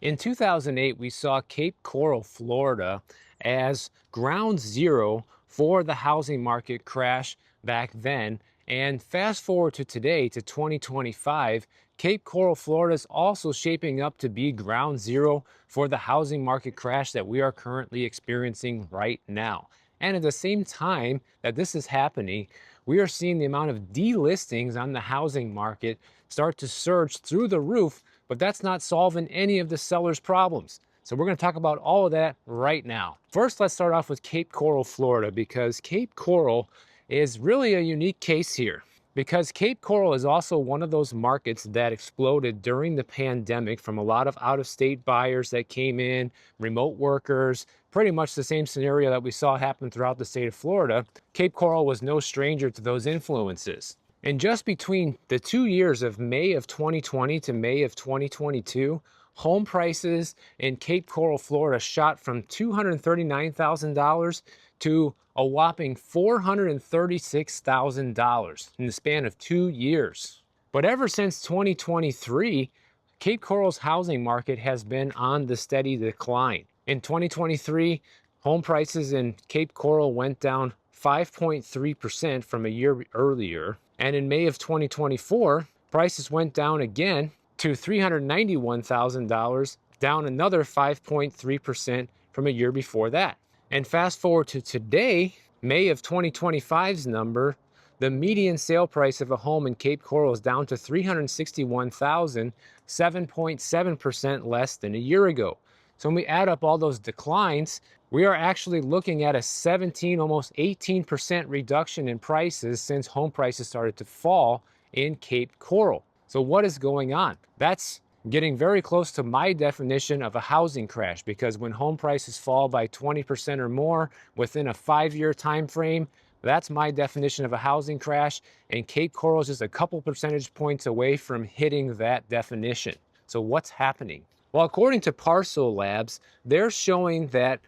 In 2008, we saw Cape Coral, Florida as ground zero for the housing market crash back then. And fast forward to today, to 2025, Cape Coral, Florida is also shaping up to be ground zero for the housing market crash that we are currently experiencing right now. And at the same time that this is happening, we are seeing the amount of delistings on the housing market start to surge through the roof, but that's not solving any of the sellers' problems. So we're going to talk about all of that right now. First, let's start off with Cape Coral, Florida, because Cape Coral is really a unique case here. Because Cape Coral is also one of those markets that exploded during the pandemic from a lot of out-of-state buyers that came in, remote workers, pretty much the same scenario that we saw happen throughout the state of Florida. Cape Coral was no stranger to those influences. And just between the 2 years of May of 2020 to May of 2022, home prices in Cape Coral, Florida shot from $239,000 to a whopping $436,000 in the span of 2 years. But ever since 2023, Cape Coral's housing market has been on the steady decline. In 2023, home prices in Cape Coral went down 5.3% from a year earlier. And in May of 2024, prices went down again to $391,000, down another 5.3% from a year before that. And fast forward to today, May of 2025's number, the median sale price of a home in Cape Coral is down to $361,000, 7.7% less than a year ago. So when we add up all those declines, we are actually looking at a 17, almost 18% reduction in prices since home prices started to fall in Cape Coral. So what is going on? That's getting very close to my definition of a housing crash, because when home prices fall by 20% or more within a 5-year time frame, that's my definition of a housing crash, and Cape Coral is just a couple percentage points away from hitting that definition. So what's happening? Well, according to Parcel Labs, they're showing that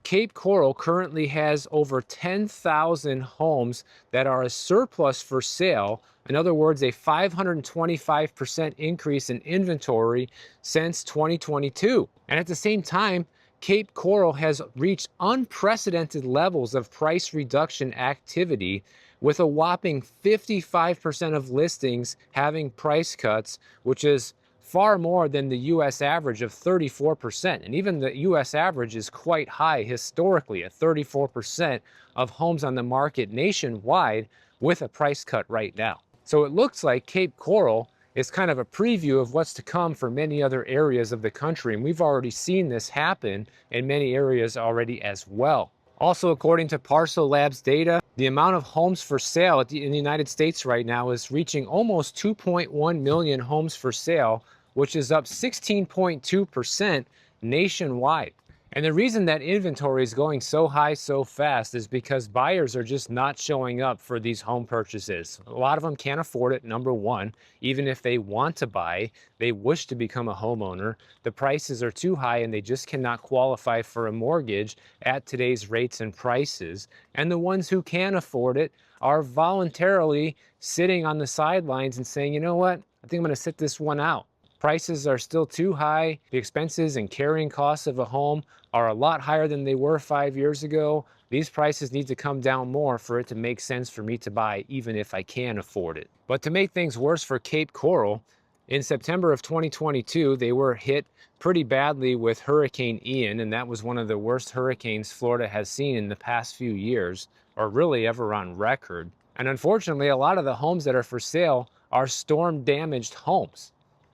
Cape Coral currently has over 10,000 homes that are a surplus for sale. In other words, a 525% increase in inventory since 2022. And at the same time, Cape Coral has reached unprecedented levels of price reduction activity, with a whopping 55% of listings having price cuts, which is far more than the US average of 34%. And even the US average is quite high historically at 34% of homes on the market nationwide with a price cut right now. So it looks like Cape Coral is kind of a preview of what's to come for many other areas of the country. And we've already seen this happen in many areas already as well. Also, according to Parcel Labs data, the amount of homes for sale in the United States right now is reaching almost 2.1 million homes for sale, which is up 16.2% nationwide. And the reason that inventory is going so high so fast is because buyers are just not showing up for these home purchases. A lot of them can't afford it, number one. Even if they want to buy, they wish to become a homeowner, the prices are too high and they just cannot qualify for a mortgage at today's rates and prices. And the ones who can afford it are voluntarily sitting on the sidelines and saying, you know what, I think I'm going to sit this one out. Prices are still too high. The expenses and carrying costs of a home are a lot higher than they were 5 years ago. These prices need to come down more for it to make sense for me to buy, even if I can afford it. But to make things worse for Cape Coral, in September of 2022, they were hit pretty badly with Hurricane Ian, and that was one of the worst hurricanes Florida has seen in the past few years, or really ever on record. And unfortunately, a lot of the homes that are for sale are storm-damaged homes.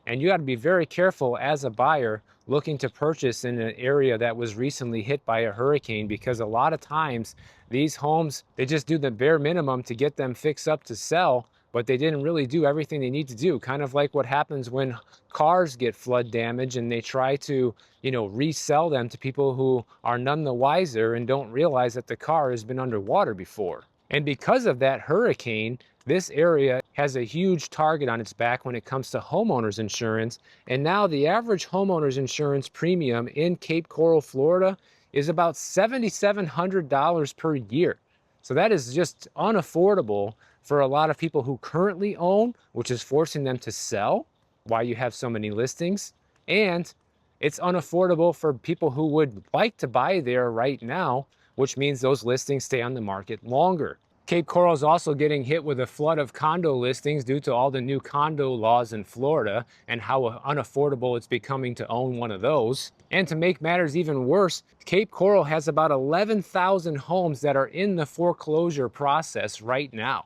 And you got to be very careful as a buyer looking to purchase in an area that was recently hit by a hurricane, because a lot of times these homes, they just do the bare minimum to get them fixed up to sell, but they didn't really do everything they need to do. Kind of like what happens when cars get flood damage and they try to, resell them to people who are none the wiser and don't realize that the car has been underwater before. And because of that hurricane, this area has a huge target on its back when it comes to homeowners insurance. And now the average homeowners insurance premium in Cape Coral, Florida is about $7,700 per year. So that is just unaffordable for a lot of people who currently own, which is forcing them to sell, why you have so many listings. And it's unaffordable for people who would like to buy there right now, which means those listings stay on the market longer. Cape Coral is also getting hit with a flood of condo listings due to all the new condo laws in Florida and how unaffordable it's becoming to own one of those. And to make matters even worse, Cape Coral has about 11,000 homes that are in the foreclosure process right now.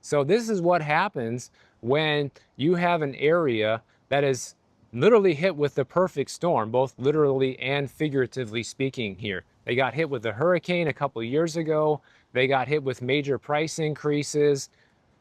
So this is what happens when you have an area that is literally hit with the perfect storm, both literally and figuratively speaking here. They got hit with a hurricane a couple of years ago. They got hit with major price increases.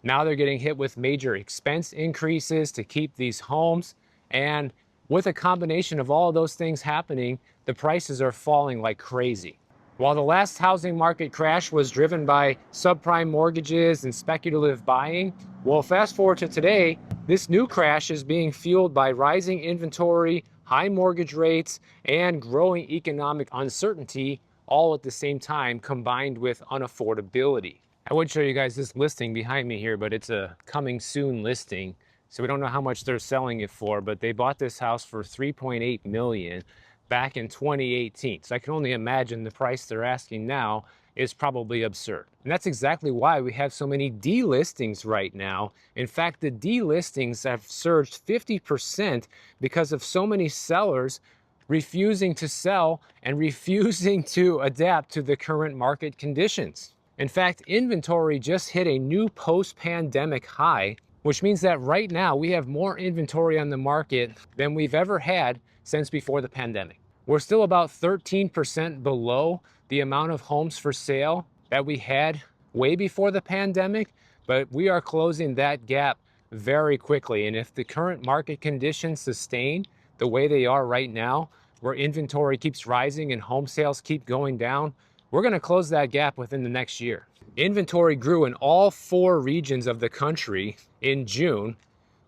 Now they're getting hit with major expense increases to keep these homes. And with a combination of all of those things happening, the prices are falling like crazy. While the last housing market crash was driven by subprime mortgages and speculative buying, well, fast forward to today, this new crash is being fueled by rising inventory, high mortgage rates, and growing economic uncertainty, all at the same time, combined with unaffordability. I would show you guys this listing behind me here, but it's a coming soon listing. So we don't know how much they're selling it for, but they bought this house for $3.8 million back in 2018. So I can only imagine the price they're asking now is probably absurd. And that's exactly why we have so many delistings right now. In fact, the delistings have surged 50% because of so many sellers refusing to sell and refusing to adapt to the current market conditions. In fact, inventory just hit a new post-pandemic high, which means that right now we have more inventory on the market than we've ever had since before the pandemic. We're still about 13% below the amount of homes for sale that we had way before the pandemic, but we are closing that gap very quickly. And if the current market conditions sustain the way they are right now, where inventory keeps rising and home sales keep going down, we're going to close that gap within the next year. Inventory grew in all 4 regions of the country in June,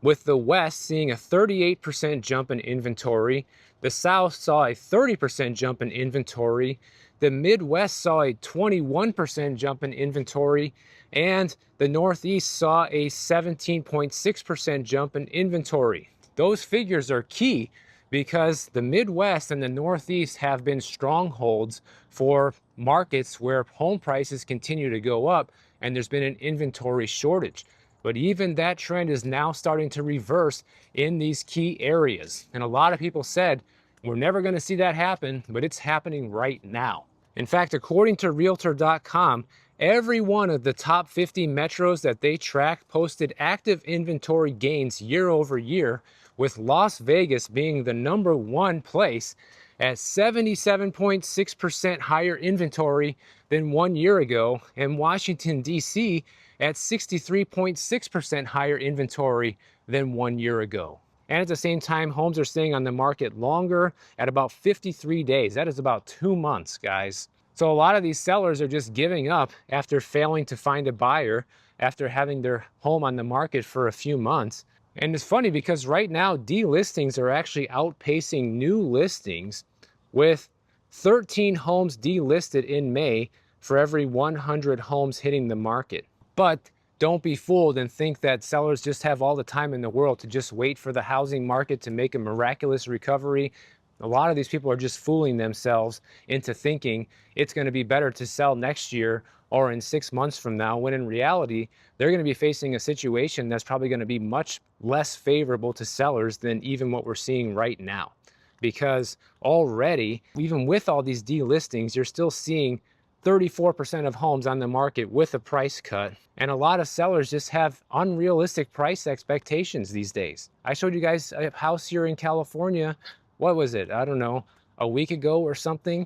with the West seeing a 38% jump in inventory. The South saw a 30% jump in inventory. The Midwest saw a 21% jump in inventory. And the Northeast saw a 17.6% jump in inventory. Those figures are key because the Midwest and the Northeast have been strongholds for markets where home prices continue to go up and there's been an inventory shortage. But even that trend is now starting to reverse in these key areas. And a lot of people said, we're never going to see that happen, but it's happening right now. In fact, according to Realtor.com, every one of the top 50 metros that they track posted active inventory gains year over year, with Las Vegas being the #1 place at 77.6% higher inventory than 1 year ago, and Washington, D.C. at 63.6% higher inventory than 1 year ago. And at the same time, homes are staying on the market longer at about 53 days. That is about 2 months, guys. So a lot of these sellers are just giving up after failing to find a buyer after having their home on the market for a few months. And it's funny because right now, delistings are actually outpacing new listings, with 13 homes delisted in May for every 100 homes hitting the market. But don't be fooled and think that sellers just have all the time in the world to just wait for the housing market to make a miraculous recovery. A lot of these people are just fooling themselves into thinking it's going to be better to sell next year or in 6 months from now, when in reality, they're going to be facing a situation that's probably going to be much less favorable to sellers than even what we're seeing right now. Because already, even with all these delistings, you're still seeing 34% of homes on the market with a price cut. And a lot of sellers just have unrealistic price expectations these days. I showed you guys a house here in California, what was it? I don't know, a week ago or something,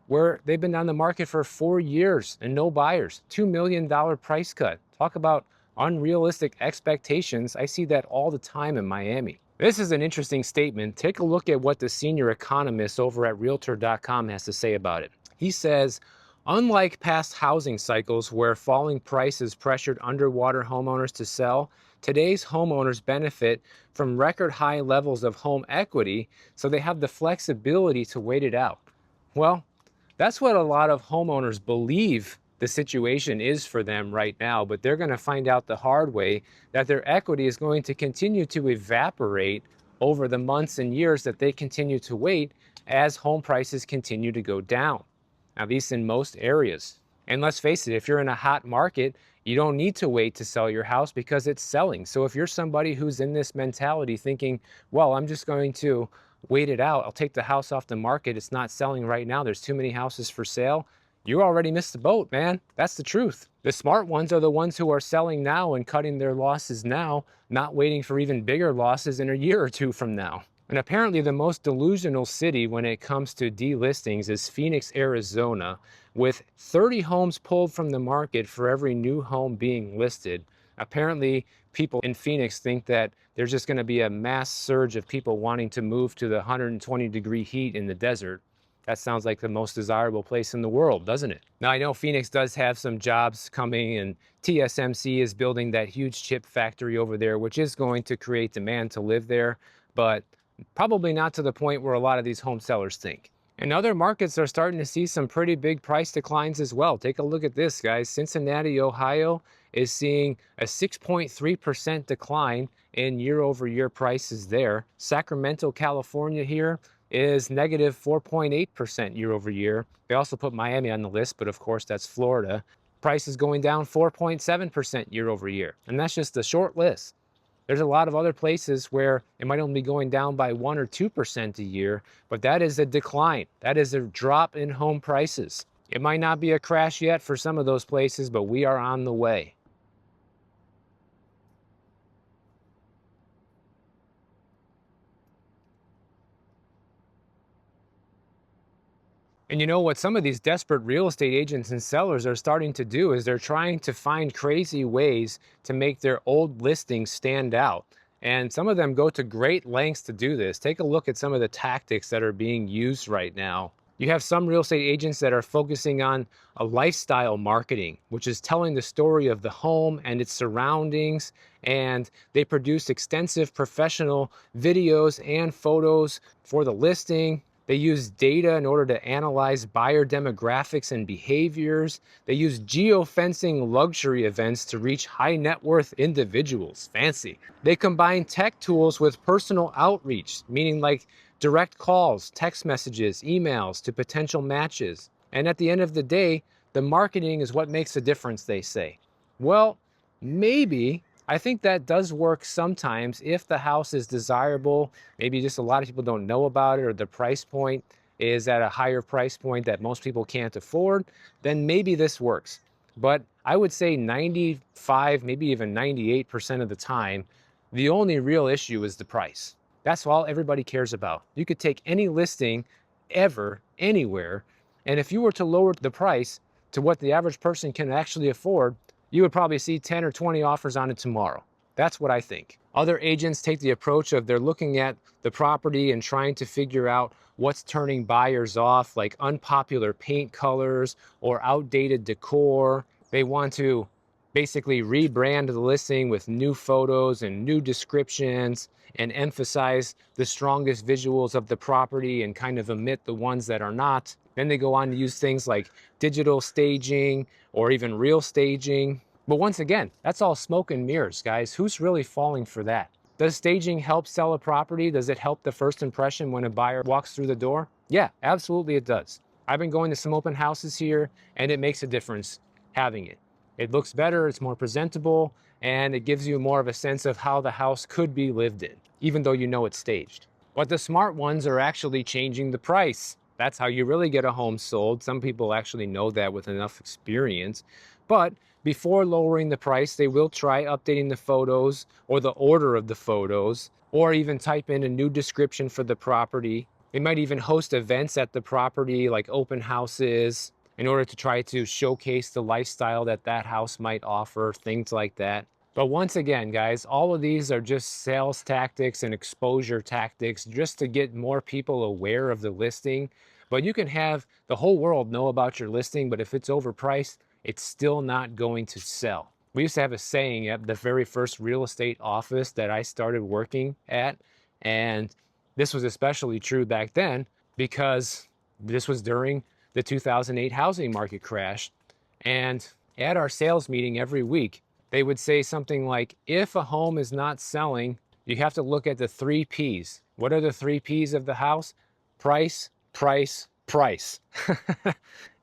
where they've been on the market for 4 years and no buyers. $2 million price cut. Talk about unrealistic expectations. I see that all the time in Miami. This is an interesting statement. Take a look at what the senior economist over at Realtor.com has to say about it. He says, unlike past housing cycles where falling prices pressured underwater homeowners to sell, today's homeowners benefit from record high levels of home equity, so they have the flexibility to wait it out. Well, that's what a lot of homeowners believe the situation is for them right now, but they're going to find out the hard way that their equity is going to continue to evaporate over the months and years that they continue to wait as home prices continue to go down, at least in most areas. And let's face it, if you're in a hot market, you don't need to wait to sell your house because it's selling. So if you're somebody who's in this mentality thinking, well, I'm just going to wait it out, I'll take the house off the market, it's not selling right now, there's too many houses for sale, you already missed the boat, man. That's the truth. The smart ones are the ones who are selling now and cutting their losses now, not waiting for even bigger losses in a year or two from now. And apparently the most delusional city when it comes to delistings is Phoenix, Arizona, with 30 homes pulled from the market for every new home being listed. Apparently people in Phoenix think that there's just going to be a mass surge of people wanting to move to the 120-degree heat in the desert. That sounds like the most desirable place in the world, doesn't it? Now, I know Phoenix does have some jobs coming, and TSMC is building that huge chip factory over there, which is going to create demand to live there, but probably not to the point where a lot of these home sellers think. And other markets are starting to see some pretty big price declines as well. Take a look at this, guys. Cincinnati, Ohio is seeing a 6.3% decline in year-over-year prices there. Sacramento, California here is negative 4.8% year over year. They also put Miami on the list, but of course that's Florida. Price is going down 4.7% year over year. And that's just a short list. There's a lot of other places where it might only be going down by 1 or 2% a year, but that is a decline. That is a drop in home prices. It might not be a crash yet for some of those places, but we are on the way. And you know what some of these desperate real estate agents and sellers are starting to do is they're trying to find crazy ways to make their old listings stand out. And some of them go to great lengths to do this. Take a look at some of the tactics that are being used right now. You have some real estate agents that are focusing on a lifestyle marketing, which is telling the story of the home and its surroundings. And they produce extensive professional videos and photos for the listing. They use data in order to analyze buyer demographics and behaviors. They use geofencing luxury events to reach high net worth individuals. Fancy. They combine tech tools with personal outreach, meaning like direct calls, text messages, emails to potential matches. And at the end of the day, the marketing is what makes a difference, they say. Well, maybe. I think that does work sometimes if the house is desirable. Maybe just a lot of people don't know about it, or the price point is at a higher price point that most people can't afford, then maybe this works. But I would say 95, maybe even 98% of the time, the only real issue is the price. That's all everybody cares about. You could take any listing ever, anywhere, and if you were to lower the price to what the average person can actually afford, you would probably see 10 or 20 offers on it tomorrow. That's what I think. Other agents take the approach of they're looking at the property and trying to figure out what's turning buyers off, like unpopular paint colors or outdated decor. They want to basically rebrand the listing with new photos and new descriptions and emphasize the strongest visuals of the property and kind of omit the ones that are not. Then they go on to use things like digital staging or even real staging. But once again, that's all smoke and mirrors, guys. Who's really falling for that? Does staging help sell a property? Does it help the first impression when a buyer walks through the door? Yeah, absolutely it does. I've been going to some open houses here, and it makes a difference having it. It looks better, it's more presentable, and it gives you more of a sense of how the house could be lived in, even though you know it's staged. But the smart ones are actually changing the price. That's how you really get a home sold. Some people actually know that with enough experience. But before lowering the price, they will try updating the photos or the order of the photos, or even type in a new description for the property. They might even host events at the property, like open houses, in order to try to showcase the lifestyle that that house might offer, things like that. But once again, guys, all of these are just sales tactics and exposure tactics just to get more people aware of the listing. But you can have the whole world know about your listing, but if it's overpriced, it's still not going to sell. We used to have a saying at the very first real estate office that I started working at, and this was especially true back then because this was during the 2008 housing market crash. And at our sales meeting every week, they would say something like, if a home is not selling, you have to look at the 3 Ps. What are the 3 Ps of the house? Price, price, price.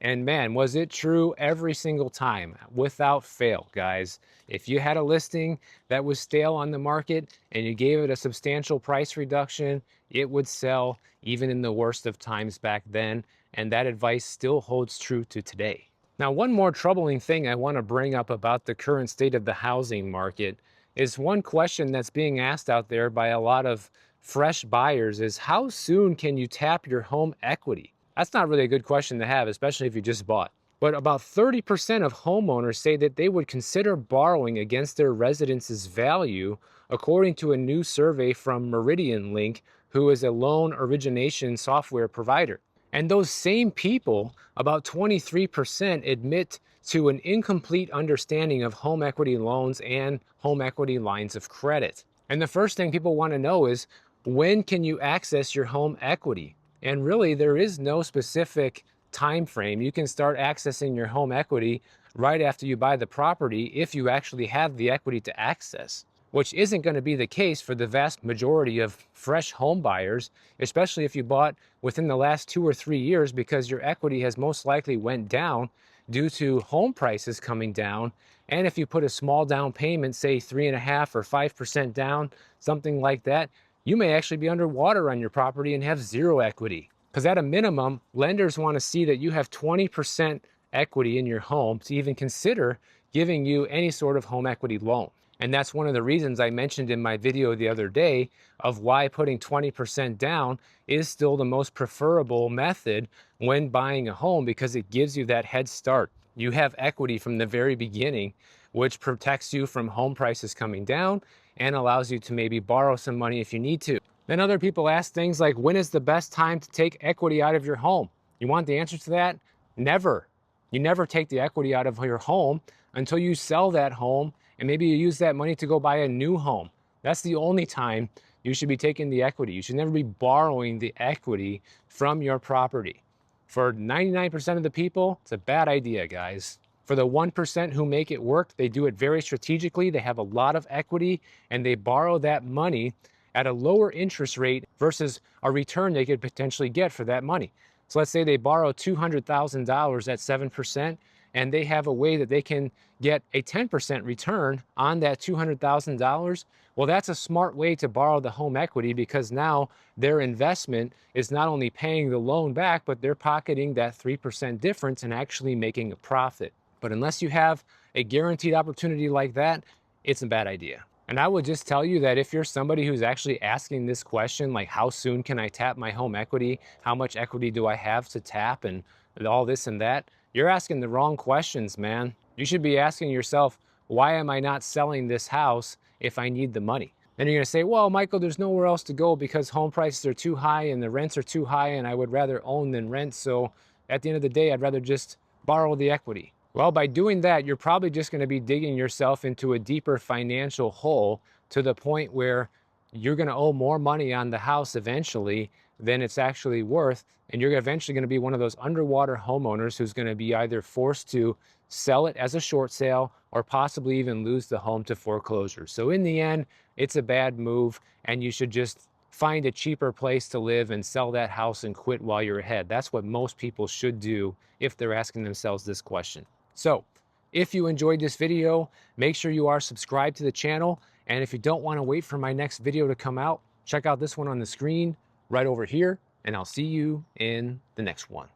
And man, was it true every single time, without fail, guys. If you had a listing that was stale on the market and you gave it a substantial price reduction, it would sell even in the worst of times back then. And that advice still holds true to today. Now, one more troubling thing I want to bring up about the current state of the housing market is one question that's being asked out there by a lot of fresh buyers is how soon can you tap your home equity? That's not really a good question to have, especially if you just bought. But about 30% of homeowners say that they would consider borrowing against their residence's value, according to a new survey from Meridian Link, who is a loan origination software provider. And those same people, about 23%, admit to an incomplete understanding of home equity loans and home equity lines of credit. And the first thing people want to know is, when can you access your home equity? And really, there is no specific time frame. You can start accessing your home equity right after you buy the property if you actually have the equity to access, which isn't going to be the case for the vast majority of fresh home buyers, especially if you bought within the last 2 or 3 years, because your equity has most likely went down due to home prices coming down. And if you put a small down payment, say 3.5% or 5% down, something like that, you may actually be underwater on your property and have zero equity. Because at a minimum, lenders want to see that you have 20% equity in your home to even consider giving you any sort of home equity loan. And that's one of the reasons I mentioned in my video the other day of why putting 20% down is still the most preferable method when buying a home, because it gives you that head start. You have equity from the very beginning, which protects you from home prices coming down and allows you to maybe borrow some money if you need to. Then other people ask things like, when is the best time to take equity out of your home? You want the answer to that? Never. You never take the equity out of your home until you sell that home and maybe you use that money to go buy a new home. That's the only time you should be taking the equity. You should never be borrowing the equity from your property. For 99% of the people, it's a bad idea, guys. For the 1% who make it work, they do it very strategically. They have a lot of equity and they borrow that money at a lower interest rate versus a return they could potentially get for that money. So let's say they borrow $200,000 at 7%, and they have a way that they can get a 10% return on that $200,000. Well, that's a smart way to borrow the home equity, because now their investment is not only paying the loan back, but they're pocketing that 3% difference and actually making a profit. But unless you have a guaranteed opportunity like that, it's a bad idea. And I would just tell you that if you're somebody who's actually asking this question, like how soon can I tap my home equity? How much equity do I have to tap and all this and that? You're asking the wrong questions, man. You should be asking yourself, why am I not selling this house if I need the money? Then you're gonna say, well, Michael, there's nowhere else to go because home prices are too high and the rents are too high and I would rather own than rent. So at the end of the day, I'd rather just borrow the equity. Well, by doing that, you're probably just going to be digging yourself into a deeper financial hole to the point where you're going to owe more money on the house eventually than it's actually worth. And you're eventually going to be one of those underwater homeowners who's going to be either forced to sell it as a short sale or possibly even lose the home to foreclosure. So in the end, it's a bad move and you should just find a cheaper place to live and sell that house and quit while you're ahead. That's what most people should do if they're asking themselves this question. So if you enjoyed this video, make sure you are subscribed to the channel. And if you don't want to wait for my next video to come out, check out this one on the screen right over here, and I'll see you in the next one.